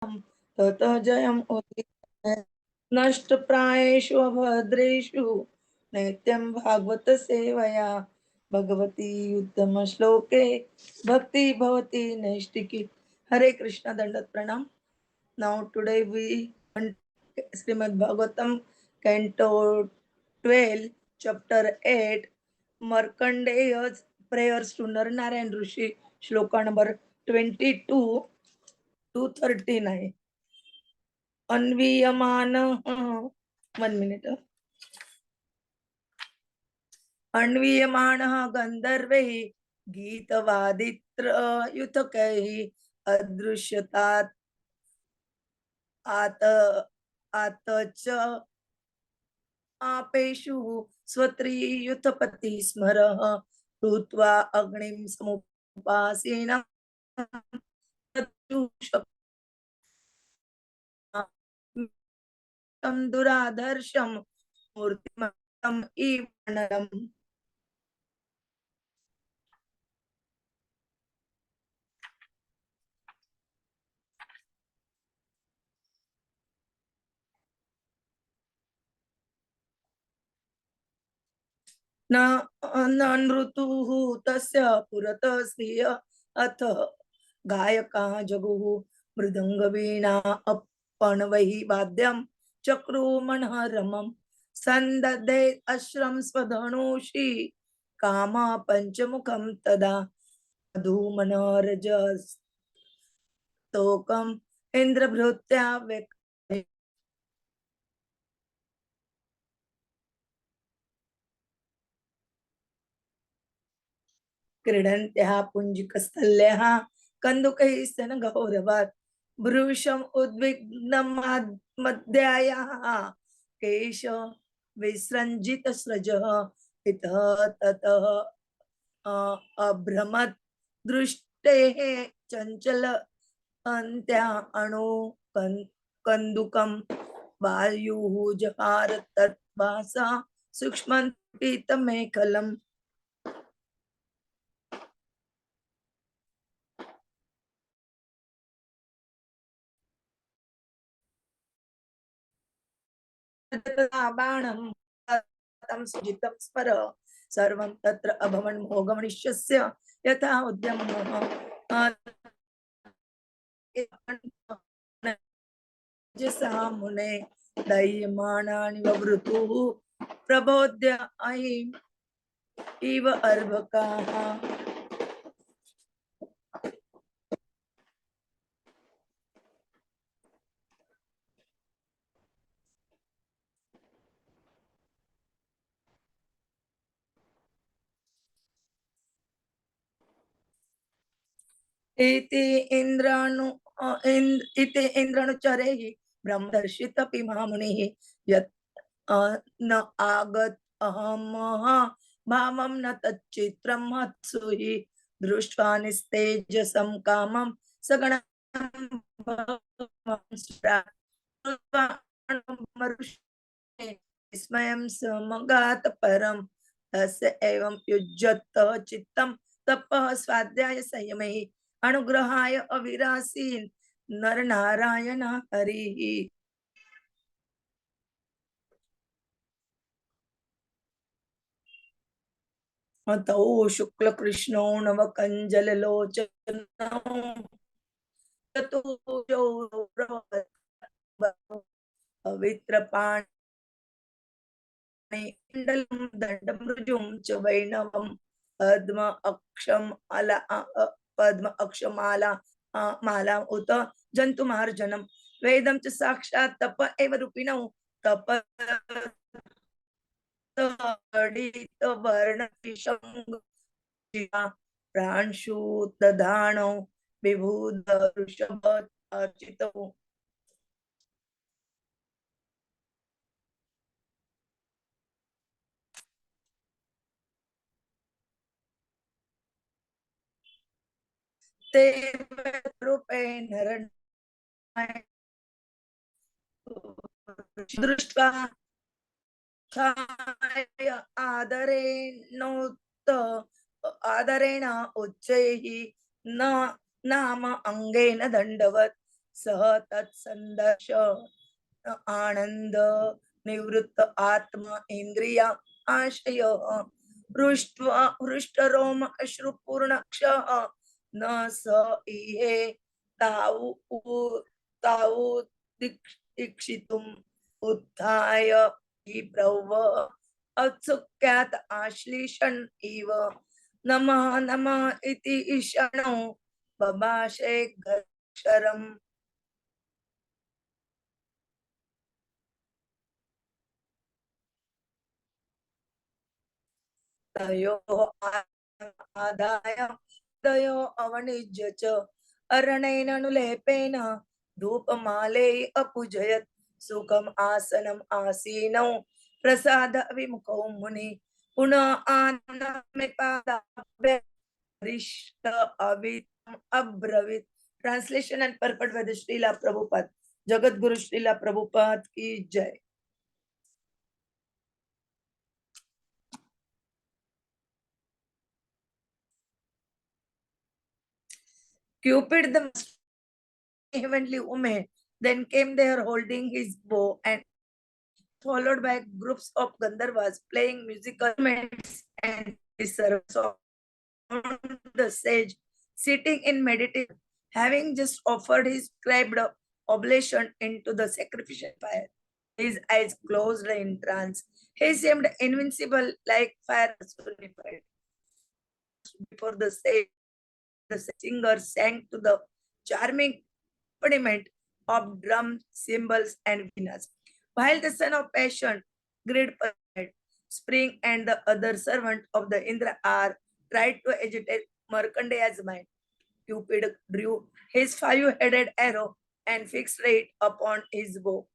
ततः जयम् उदीरये नष्टप्रायेषु अभद्रेषु नित्यं भागवत सेवया भगवती उत्तम श्लोके भक्ति भवती नैष्टिकी। हरे कृष्णा, दंडवत प्रणाम। Now today we Srimad Bhagwatam Canto 12 Chapter 8 Markandeya's prayers to Narnarayan Rishi, Shloka number 22 to 39. अन्वीयमानः 1 minute. अन्वीयमानः गन्धर्वैः गीतवादित्रयुतकैः अदृश्यतात् आत आत च आपेषु स्वत्रियुतपति स्मरः कृत्वा अग्निं समुपासीन दुराधर्षं मूर्तिमन्तम् इव नरम्। न नृतुः तस्य पुरतः स्त्रिय अथ गायकाः जगुः मृदङ्गवीणा अपणवैः वाद्यं चक्रुमणः रमम् सन्ददे अश्रं स्वधनुषि कामा पञ्चमुखं तदा धूमनरजस्तोकम् इन्द्रभृत्या क्रीडन्त्याः पुञ्जिकस्थल्याः कन्दुकैः स्तनगौरवात् भ्रूशम् उद्विग्नं मध्यायाः केश विसृञ्जितस्रजः इतः ततः अभ्रमत् दृष्टेः चञ्चल अन्त्या अणु कन्दुकं वायुः जहार तद्वासा सूक्ष्मं पीतमेखलम्। बाणं तं सुजितं स्मर सर्वं तत्र अभवन् भोगमनिष्यस्य यथा उद्यमः मुने दह्यमानानि ववृतुः प्रबोध्य अयम् इव अर्भकाः। इति इन्द्रानुचरैः ब्रह्मदर्शितपि महामुनिः यत् न आगत अहमः भावं न तच्चित्रं मत्सु हि दृष्ट्वा निस्तेजसं कामं सगणं विस्मयं समगात परं तस्य एवं युज्यत चित्तं तपः स्वाध्याय संयमे अनुग्रहाय अविरासीन् नर नारायण हरिः। अतौ शुक्ल कृष्णो नवकञ्जललोचनौ चतुर्भुजौ पवित्रपाणिमण्डलं दण्डमृजुं च वैणवं पद्म अक्षमाला माला उत जन्तुमार्जनं वेदं च साक्षात् तप एव रूपिणौ तप प्रांशु दधानो विभूद ऋषभ अर्चितो ते रूपे नर दृष्ट्वा आदरेण उच्चैः न नाम अंगेन दंडवत् सह तत्संदर्श आनंद निवृत्त आत्मा इंद्रिय आशय हृष्टरोम अश्रुपूर्णक्ष न स इहे ताऊ ताऊ दीक्षितुम उत्थाय प्रव उत्सुक्यात आश्लेषण इव नमः नमः इति ईशानो बभाषे गक्षरम तयो आदाय तयो अवनिज्य च अरणेनानुलेपेन धूपमाले अपूजयत् सुखम आसनम आसीनौ प्रसाद विमुखौ मुनि पुनः आनमेपादाभ्य रिष्ट अवितम अब्रवीत. Translation and purport by the Srila Prabhupada. Jagat Guru Srila Prabhupada ki jai. Cupid, the heavenly woman, then came there holding his bow and followed by groups of Gandharvas playing musical instruments and his servants on the sage, sitting in meditation, having just offered his scribed oblation into the sacrificial fire. His eyes closed in trance. He seemed invincible like fire personified. Before the singer sang to the charming accompaniment of drums, cymbals, and venas. While the son of passion, great Spring and the other servant of the Indra are tried to agitate Markandeya's mind. Cupid drew his five-headed arrow and fixed it upon his bow.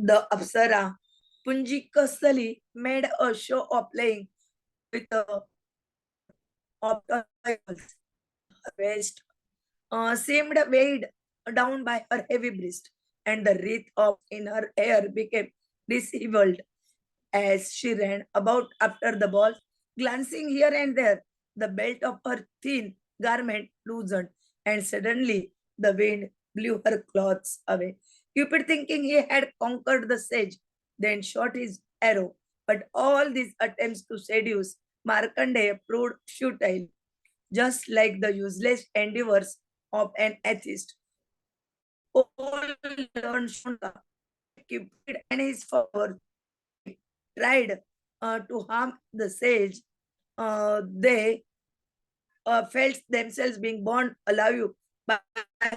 The Apsara Punjikasali made a show of playing with the obstacles. Her waist seemed weighed down by her heavy breast, and the wreath of in her hair became disheveled as she ran about after the ball, glancing here and there. The belt of her thin garment loosened, and suddenly the wind blew her clothes away. Cupid, thinking he had conquered the sage, then shot his arrow. But all these attempts to seduce Markandeya proved futile, just like the useless endeavors of an atheist. All learned Shunta, Cupid and his followers tried to harm the sage. They felt themselves being born alive by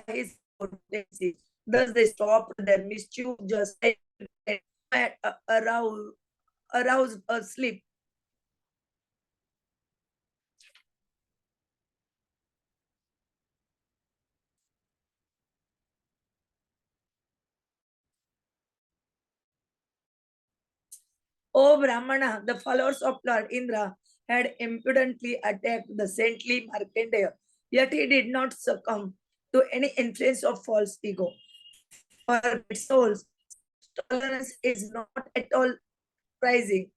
his potency. Thus, they stopped their mischief just aroused, aroused asleep. O Brahmana, the followers of Lord Indra had impudently attacked the saintly Markandeya, yet he did not succumb to any influence of false ego. For souls, tolerance is not at all surprising.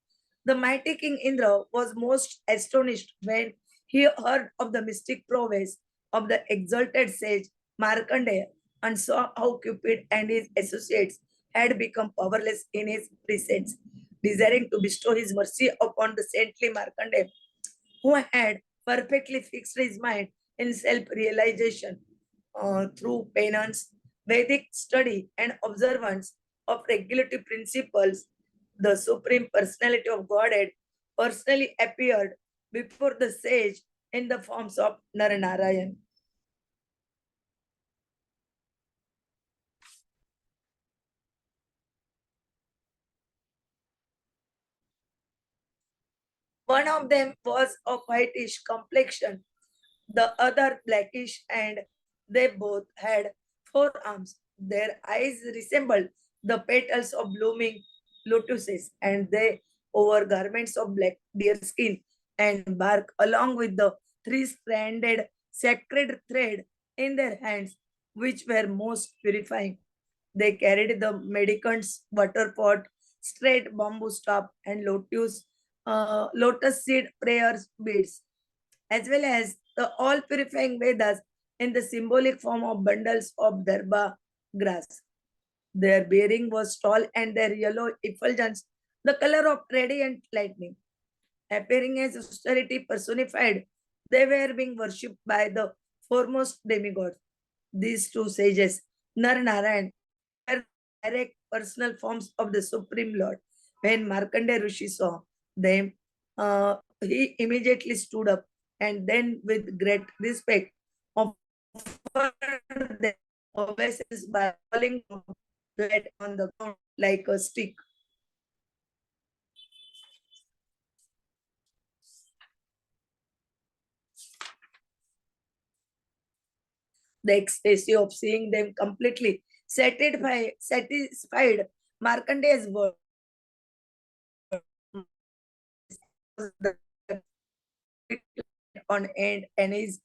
The mighty King Indra was most astonished when he heard of the mystic prowess of the exalted sage Markandeya and saw how Cupid and his associates had become powerless in his presence. Desiring to bestow his mercy upon the saintly Markandeya, who had perfectly fixed his mind in self-realization through penance, Vedic study, and observance of regulative principles, the Supreme Personality of Godhead personally appeared before the sage in the forms of Naranarayan. One of them was of whitish complexion, the other blackish, and they both had forearms. Their eyes resembled the petals of blooming lotuses, and they wore garments of black deerskin and bark, along with the three-stranded sacred thread in their hands, which were most purifying. They carried the mendicant's water pot, straight bamboo staff, and lotus seed prayers beads, as well as the all purifying Vedas in the symbolic form of bundles of darba grass. Their bearing was tall and their yellow effulgence, the color of radiant lightning. Appearing as austerity personified, they were being worshipped by the foremost demigods. These two sages, Nar Narayan, were direct personal forms of the Supreme Lord. When Markandeya Rishi saw them, he immediately stood up and then, with great respect, offered them obeisance by falling flat on the ground like a stick. The ecstasy of seeing them completely satisfied Markandeya's word on end and his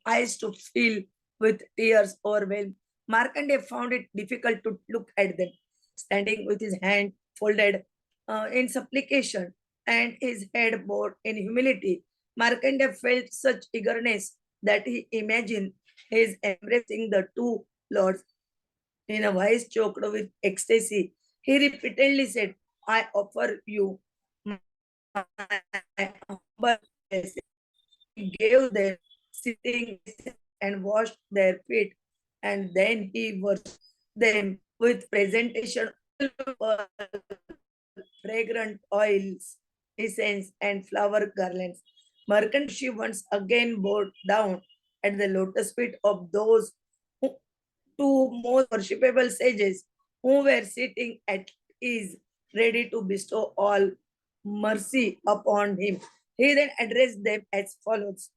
eyes to fill with tears overwhelmed. Markandeya found it difficult to look at them, standing with his hand folded in supplication and his head bowed in humility. Markandeya felt such eagerness that he imagined his embracing the two lords in a voice choked with ecstasy. He repeatedly said, I offer you my humble blessing. He gave them sitting and washed their feet, and then he worshipped them with presentation of fragrant oils, incense, and flower garlands. Mercanshi once again bowed down at the lotus feet of those who, two most worshipable sages who were sitting at ease, ready to bestow all mercy upon him. He then addressed them as follows.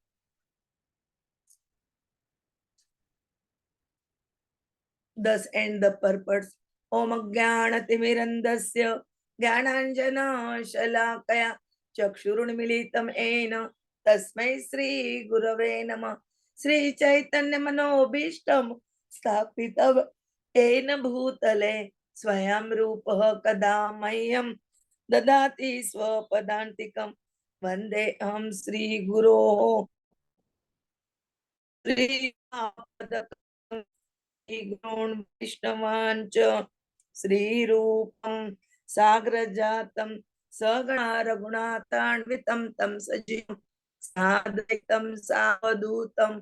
Thus end the purpose. Om Jnanatimirandasya Jnananjana Shalakaya Chakshurunmilitam Ena Tasmai Sri Gurave Nama Sri Chaitanya Manobishtam Sthapitam Ena Bhutale Swayam Rupah Kadamayyam Dadati Swapadantikam Vande Am Sri Guru Sri गुण वैष्णवांच श्रीरूपं साग्रजातं सगणा रघुनाथान्वितं तं सजीवं साद्वैतं सावधूतं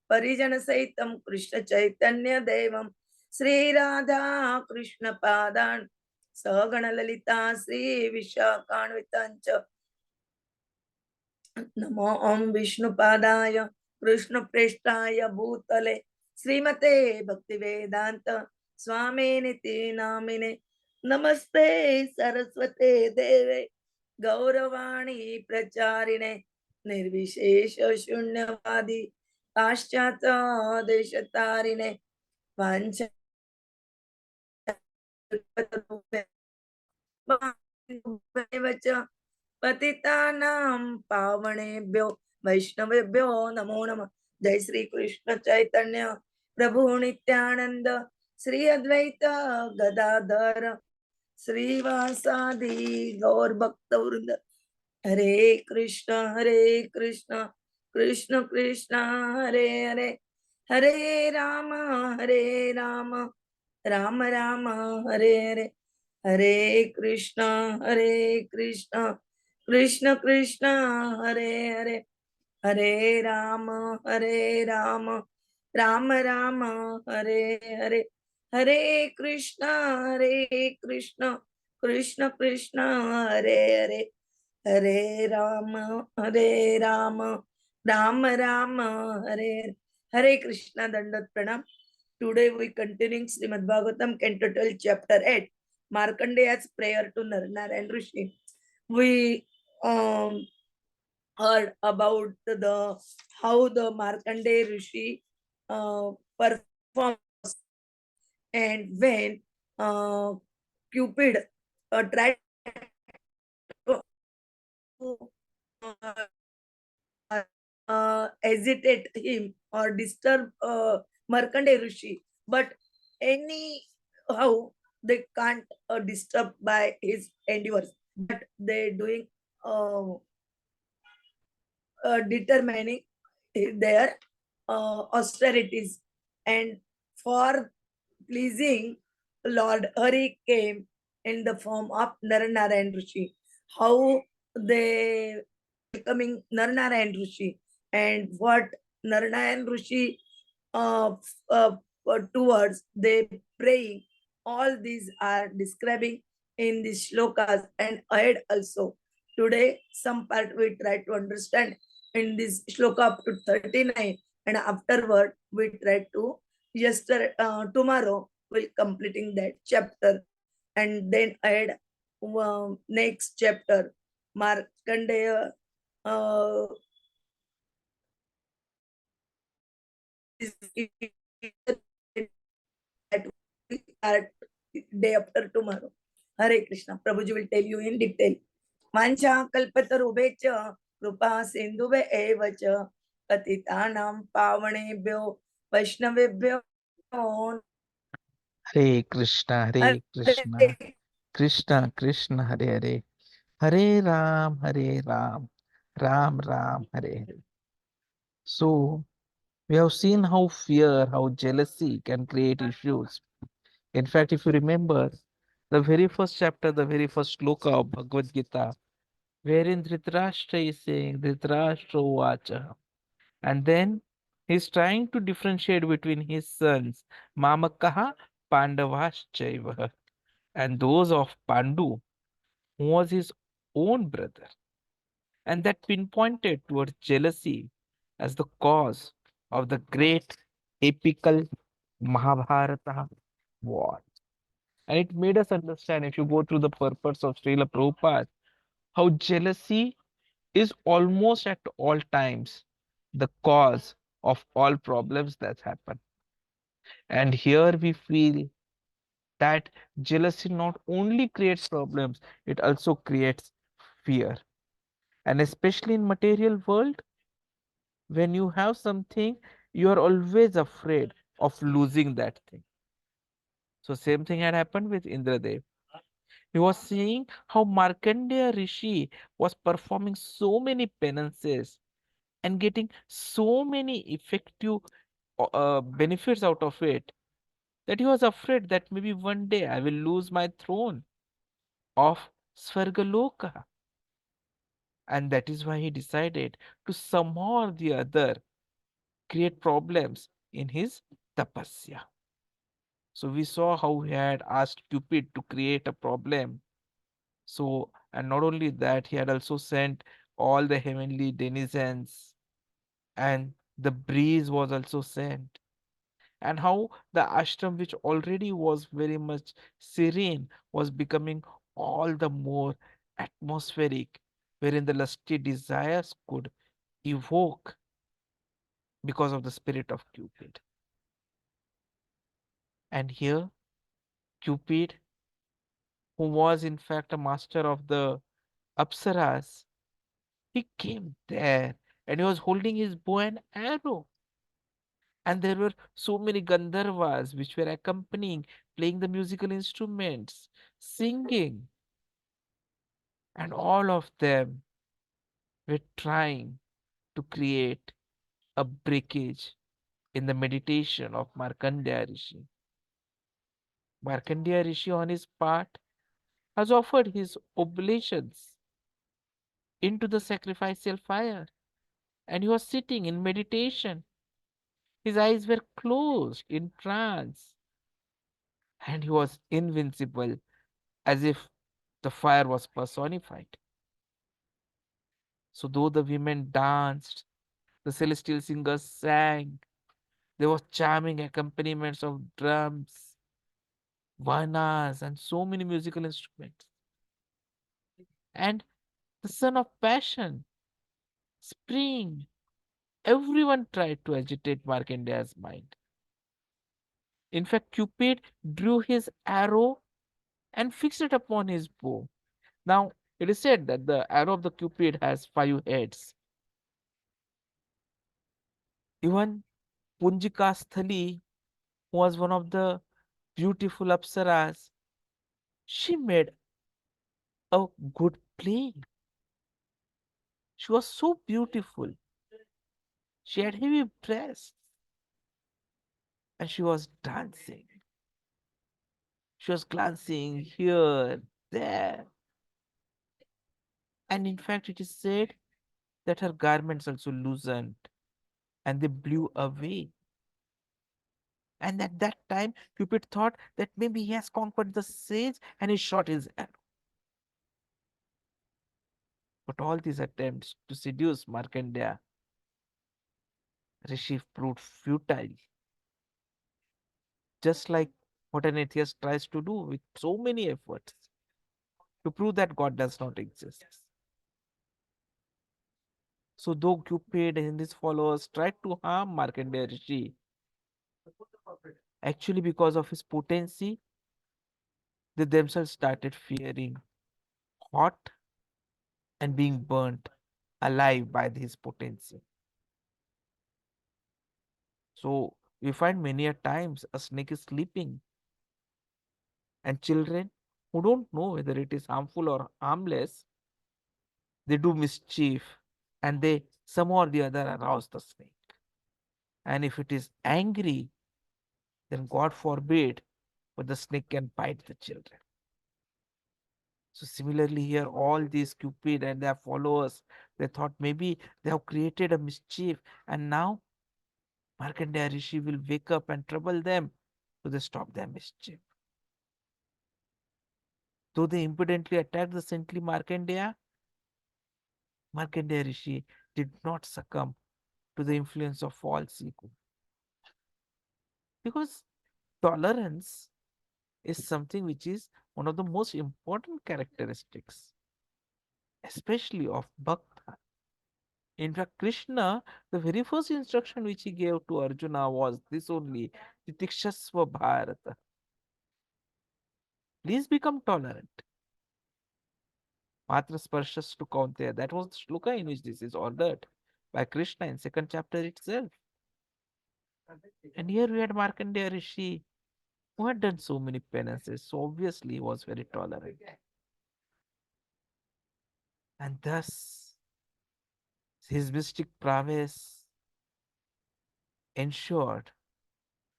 परिजनसहितं कृष्ण चैतन्य देवं श्री राधा कृष्ण पादान् सगण ललिता श्री विशाखान्वितांच नमो ओम विष्णुपादाय कृष्णप्रेष्ठाय भूतले श्रीमते भक्तिवेदांत स्वामी निति नामिने नमस्ते सरस्वते देवे गौरवाणी प्रचारिणे निर्विशेष शून्यवादी पाश्चात देशतारिणे वांछ पतितानां पावनेभ्यो वैष्णवेभ्यो नमो नमः। जय श्री कृष्ण चैतन्य प्रभु नित्यानंद श्री अद्वैत गदाधर श्रीवासादि गौर भक्त वृंद हरे कृष्ण कृष्ण कृष्ण हरे हरे हरे राम राम राम हरे हरे हरे कृष्ण कृष्ण कृष्ण हरे हरे हरे राम राम राम हरे हरे हरे कृष्ण कृष्ण कृष्ण हरे हरे हरे राम राम राम हरे हरे कृष्ण दंडवत प्रणाम। Today we continuing Srimad Bhagwatam, Canto 12, Chapter 8, Markandeya's prayer to Narayan Rishi. We heard about the how the Markandeya Rishi performs, and when Cupid tried to hesitate him or disturb Markandeya Rishi, but anyhow they can't disturb by his endeavors, but they doing uh, determining their austerities. And for pleasing Lord, Hari came in the form of Naranarayan Rishi. How they welcoming Naranarayan Rishi, and what Naranarayan Rishi uh, uh, towards they praying, all these are describing in these shlokas and ahead also. Today, some part we try to understand in this shloka up to 39, and afterward we try to tomorrow will completing that chapter, and then add next chapter Markandeya uh, is that will start day after tomorrow. Hare Krishna. Prabhuji will tell you in detail. Mancha kalpatarubhecha कृपा सिंधुवे एव च पतितानां पावनेभ्यो वैष्णवेभ्यो Hare Krishna, Hare Krishna, Krishna Krishna, Hare Hare, Hare Ram, Hare Ram, Ram Ram, Hare Hare. So, we have seen how fear, how jealousy can create issues. In fact, if you remember, the very first chapter, the very first sloka of Bhagavad Gita, wherein Dhritarashtra is saying, Dhritarashtra Vacha, and then he's trying to differentiate between his sons, Mamakaha, Pandavaschaiva, and those of Pandu, who was his own brother, and that pinpointed towards jealousy as the cause of the great epical Mahabharata war. And it made us understand, if you go through the purpose of Srila Prabhupada, how jealousy is almost at all times the cause of all problems that happen. And here we feel that jealousy not only creates problems, it also creates fear. And especially in material world, when you have something, you are always afraid of losing that thing. So same thing had happened with Indradev. He was seeing how Markandeya Rishi was performing so many penances and getting so many effective benefits out of it, that he was afraid that maybe one day I will lose my throne of Svargaloka. And that is why he decided to somehow or the other create problems in his tapasya. So we saw how he had asked Cupid to create a problem. So, and not only that, he had also sent all the heavenly denizens, and the breeze was also sent. And how the ashram, which already was very much serene, was becoming all the more atmospheric, wherein the lusty desires could evoke because of the spirit of Cupid. And here, Cupid, who was in fact a master of the Apsaras, he came there and he was holding his bow and arrow. And there were so many Gandharvas which were accompanying, playing the musical instruments, singing, and all of them were trying to create a breakage in the meditation of Markandeya Rishi. Markandeya Rishi, on his part, has offered his oblations into the sacrificial fire, and he was sitting in meditation. His eyes were closed in trance, and he was invincible, as if the fire was personified. So, though the women danced, the celestial singers sang, there was charming accompaniments of drums, vanas, and so many musical instruments. And the son of passion, spring, everyone tried to agitate Markandeya's mind. In fact, Cupid drew his arrow and fixed it upon his bow. Now, it is said that the arrow of the Cupid has 5 heads. Even Punjika Sthali, who was one of the beautiful apsaras, She made a good play. She was so beautiful. She had heavy breasts and she was dancing. She was glancing here, there. And in fact, it is said that her garments also loosened and they blew away. And at that time, Cupid thought that maybe he has conquered the sage and he shot his arrow. But all these attempts to seduce Markandeya Rishi proved futile, just like what an atheist tries to do with so many efforts to prove that God does not exist. So, though Cupid and his followers tried to harm Markandeya Rishi, actually because of his potency, they themselves started fearing hot and being burnt alive by his potency. So, we find many a times a snake is sleeping, and children who don't know whether it is harmful or harmless, they do mischief and they somehow or the other arouse the snake. And if it is angry, then God forbid, but the snake can bite the children. So similarly here, all these Cupid and their followers, they thought maybe they have created a mischief and now Markandeya Rishi will wake up and trouble them. So they stop their mischief. Though they impudently attacked the saintly Markandeya, Markandeya Rishi did not succumb to the influence of false ego. Because tolerance is something which is one of the most important characteristics, especially of Bhakta. In fact, Krishna, the very first instruction which he gave to Arjuna was this only, Titikshasva Bharata. Please become tolerant. Matra Sparshas to Kaunteya. That was the shloka in which this is ordered by Krishna in second chapter itself. And here we had Markandeya Rishi who had done so many penances, so obviously he was very tolerant. And thus his mystic prowess ensured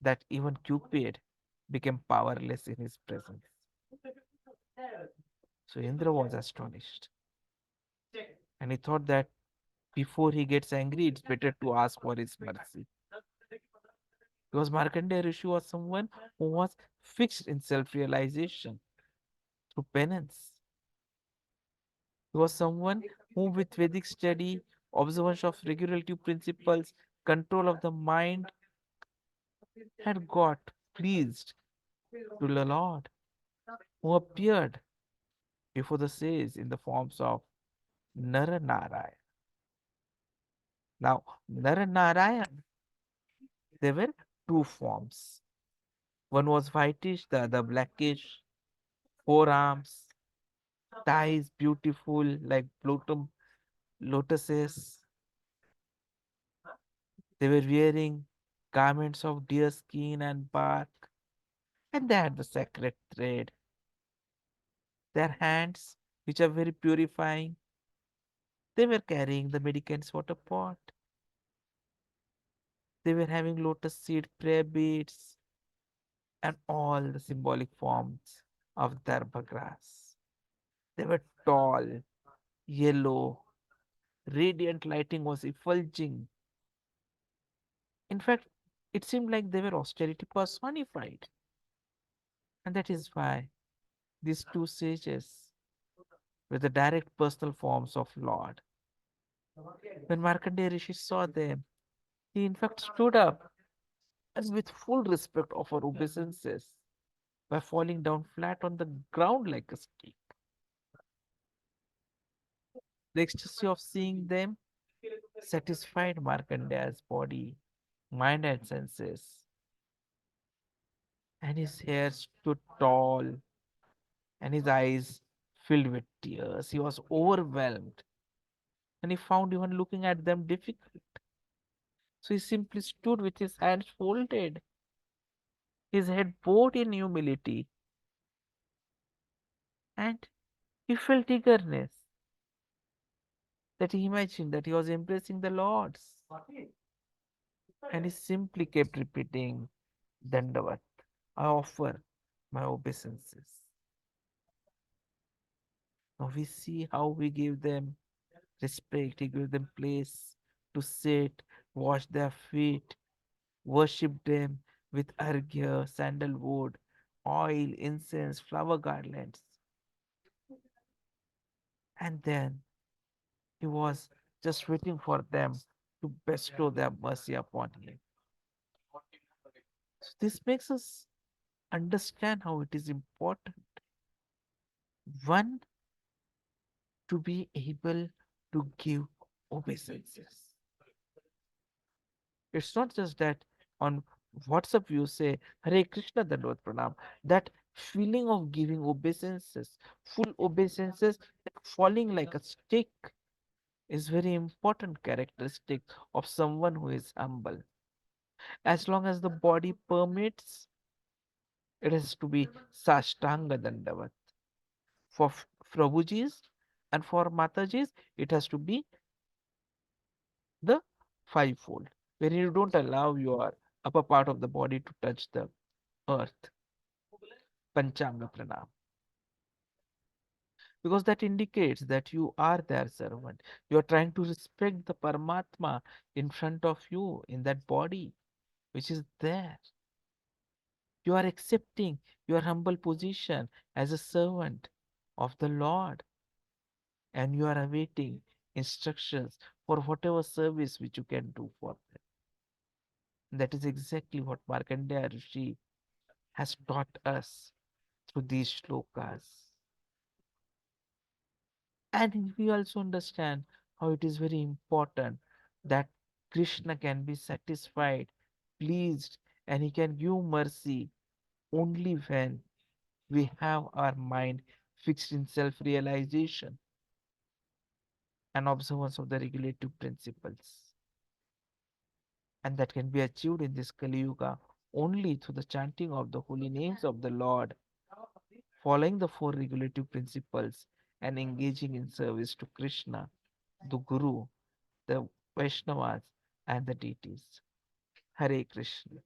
that even Cupid became powerless in his presence. So Indra was astonished. And he thought that before he gets angry, it's better to ask for his mercy. Because Markandeya Rishi was someone who was fixed in self realization through penance. He was someone who, with Vedic study, observance of regulative principles, control of the mind, had got pleased to the Lord, who appeared before the sage in the forms of Naranarayan. Now, Naranarayan, there were two forms. One was whitish, the other blackish, forearms, thighs beautiful like bottom lotuses. They were wearing garments of deer skin and bark, and they had the sacred thread. Their hands, which are very purifying, they were carrying the mendicant's water pot. They were having lotus seed prayer beads and all the symbolic forms of darbha grass. They were tall, yellow, radiant lighting was effulging. In fact, it seemed like they were austerity personified. And that is why these two sages were the direct personal forms of Lord. When Markandeya Rishi saw them, he in fact stood up and with full respect offered obeisances by falling down flat on the ground like a stick. The ecstasy of seeing them satisfied Markandeya's body, mind, and senses, and his hair stood tall and his eyes filled with tears. He was overwhelmed and he found even looking at them difficult. So he simply stood with his hands folded, his head bowed in humility, And he felt eagerness, that he imagined that he was embracing the Lord's. And he simply kept repeating, Dandavat, I offer my obeisances. Now we see how we give them respect, he gave them place to sit, wash their feet, worship them with arghya, sandalwood, oil, incense, flower garlands. And then he was just waiting for them to bestow their mercy upon him. So this makes us understand how it is important, one, to be able to give obeisances. It's not just that on WhatsApp you say Hare Krishna Dandavad Pranam. That feeling of giving obeisances, full obeisances, like falling like a stick, is very important characteristic of someone who is humble. As long as the body permits, it has to be Sashtanga Dandavat. For Prabhujis and for Matajis, it has to be the fivefold, where you don't allow your upper part of the body to touch the earth. Panchanga Pranam. Because that indicates that you are their servant. You are trying to respect the Paramatma in front of you in that body which is there. You are accepting your humble position as a servant of the Lord, and you are awaiting instructions for whatever service which you can do for them. That is exactly what Markandeya Rishi has taught us through these shlokas. And we also understand how it is very important that Krishna can be satisfied, pleased, and he can give mercy only when we have our mind fixed in self realization and observance of the regulative principles. And that can be achieved in this Kali Yuga only through the chanting of the holy names of the Lord, following the four regulative principles, and engaging in service to Krishna, the Guru, the Vaishnavas, and the deities. Hare Krishna.